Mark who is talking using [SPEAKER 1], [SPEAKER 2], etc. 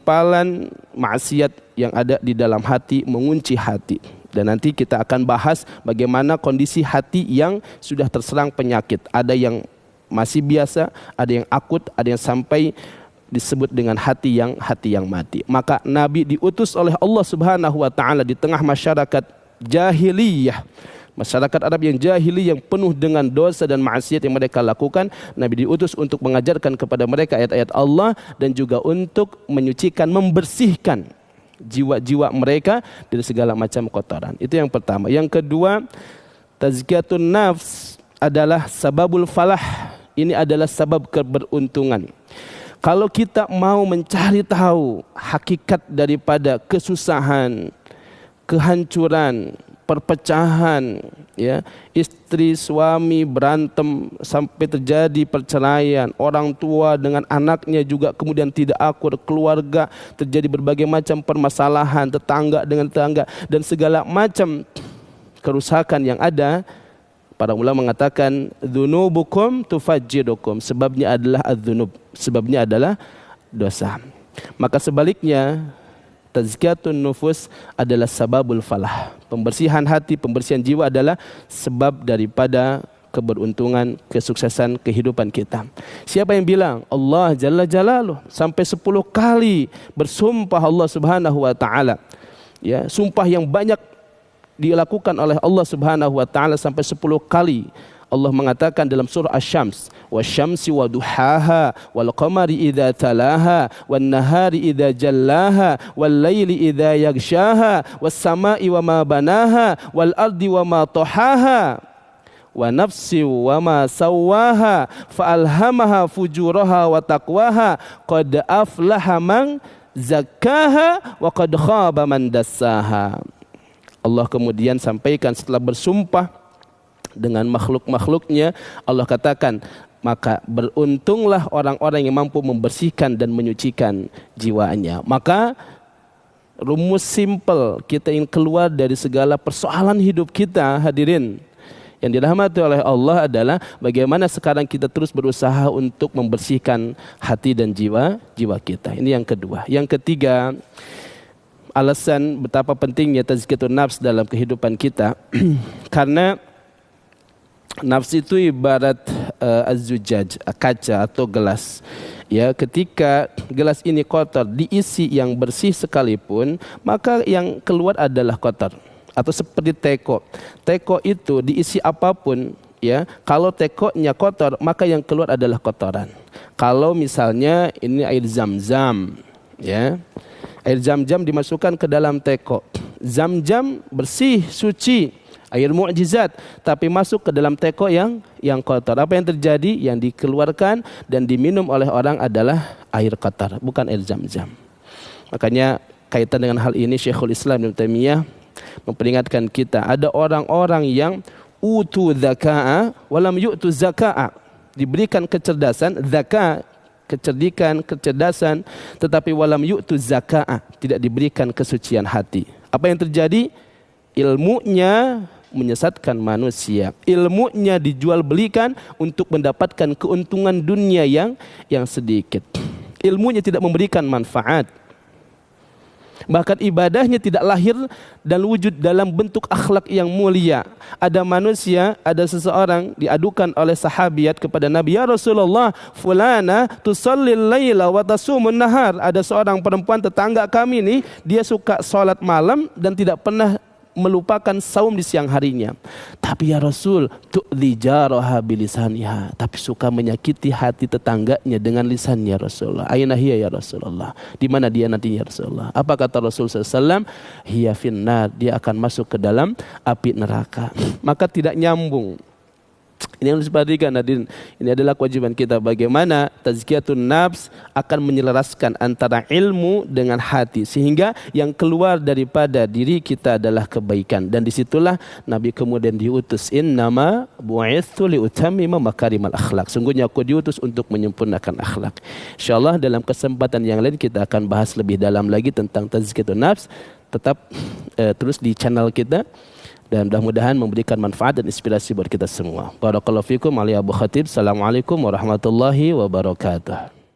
[SPEAKER 1] gumpalan maksiat yang ada di dalam hati, mengunci hati. Dan nanti kita akan bahas bagaimana kondisi hati yang sudah terserang penyakit. Ada yang masih biasa, ada yang akut, ada yang sampai disebut dengan hati yang mati. Maka Nabi diutus oleh Allah Subhanahu wa taala di tengah masyarakat jahiliyah. Masyarakat Arab yang jahili, yang penuh dengan dosa dan maksiat yang mereka lakukan. Nabi diutus untuk mengajarkan kepada mereka ayat-ayat Allah dan juga untuk menyucikan, membersihkan jiwa-jiwa mereka dari segala macam kotoran. Itu yang pertama. Yang kedua, tazkiyatun nafs adalah sababul falah. Ini adalah sabab keberuntungan. Kalau kita mau mencari tahu hakikat daripada kesusahan, kehancuran, perpecahan, ya, istri suami berantem sampai terjadi perceraian, orang tua dengan anaknya juga kemudian tidak akur, keluarga terjadi berbagai macam permasalahan, tetangga dengan tetangga, dan segala macam kerusakan yang ada. Para ulama mengatakan dzunubukum tufajjirukum, sebabnya adalah adzunub, sebabnya adalah dosa. Maka sebaliknya, tazkiyatun nufus adalah sababul falah. Pembersihan hati, pembersihan jiwa adalah sebab daripada keberuntungan, kesuksesan kehidupan kita. Siapa yang bilang Allah Jalla Jalaluh sampai 10 kali bersumpah Allah Subhanahu wa taala, ya, sumpah yang banyak dilakukan oleh Allah Subhanahu wa taala sampai 10 kali. Allah mengatakan dalam surah Asy-Syams, wasyamsi waduhaha wal qamari idza talaha wan nahari idza jallaha wal laili idza yaghshaha was samai wama banaha wal ardi wama tahaha wa nafsi wama sawaha fa alhamaha fujuraha wa taqwaha qad aflaha man zakkaha wa qad khaba man dassaha. Allah kemudian sampaikan setelah bersumpah dengan makhluk-makhluknya, Allah katakan, maka beruntunglah orang-orang yang mampu membersihkan dan menyucikan jiwanya. Maka rumus simple kita ingin keluar dari segala persoalan hidup kita, hadirin yang dirahmati oleh Allah, adalah bagaimana sekarang kita terus berusaha untuk membersihkan hati dan jiwa kita. Ini yang kedua. Yang ketiga, alasan betapa pentingnya tazkiyatun nafs dalam kehidupan kita karena nafs itu ibarat az-zujaj, kaca atau gelas. Ya, ketika gelas ini kotor, diisi yang bersih sekalipun, maka yang keluar adalah kotor. Atau seperti teko. Teko itu diisi apapun, ya, kalau tekonya kotor, maka yang keluar adalah kotoran. Kalau misalnya ini air zam-zam, ya, air zam-zam dimasukkan ke dalam teko. Zam-zam bersih, suci, air mukjizat, tapi masuk ke dalam teko yang kotor. Apa yang terjadi? Yang dikeluarkan dan diminum oleh orang adalah air kotor, bukan air zam-zam. Makanya kaitan dengan hal ini Syekhul Islam Ibnu Taimiyah memperingatkan kita, ada orang-orang yang utu dzaka'a walam yu'tu zaka'a, diberikan kecerdasan, zaka, kecerdikan, kecerdasan, tetapi walam yu'tu zaka'a, tidak diberikan kesucian hati. Apa yang terjadi? Ilmunya menyesatkan manusia. Ilmunya dijual belikan untuk mendapatkan keuntungan dunia yang sedikit. Ilmunya tidak memberikan manfaat. Bahkan ibadahnya tidak lahir dan wujud dalam bentuk akhlak yang mulia. Ada manusia, ada seseorang diadukan oleh sahabiat kepada Nabi, ya Rasulullah, fulana tusallil laila wa tasumun nahar. Ada seorang perempuan tetangga kami nih, dia suka sholat malam dan tidak pernah melupakan saum di siang harinya. Tapi ya Rasul, tu'dhi jaraha bilisaniha, tapi suka menyakiti hati tetangganya dengan lisannya Rasulullah. Aina hiya ya Rasulullah? Di mana dia nantinya Rasulullah? Apa kata Rasul SAW? Hiya finnar, dia akan masuk ke dalam api neraka. Maka tidak nyambung. Ini yang harus diperhatikan, hadirin. Ini adalah kewajiban kita, bagaimana tazkiyatun nafs akan menyelaraskan antara ilmu dengan hati, sehingga yang keluar daripada diri kita adalah kebaikan. Dan disitulah Nabi kemudian diutus, innama bu'itsu liutammima makarimal akhlak, sungguhnya aku diutus untuk menyempurnakan akhlak. InsyaAllah dalam kesempatan yang lain kita akan bahas lebih dalam lagi tentang tazkiyatun nafs. Tetap terus di channel kita, dan mudah-mudahan memberikan manfaat dan inspirasi buat kita semua. Barakallahu fikum, Ali Abu Khatib. Assalamualaikum warahmatullahi wabarakatuh.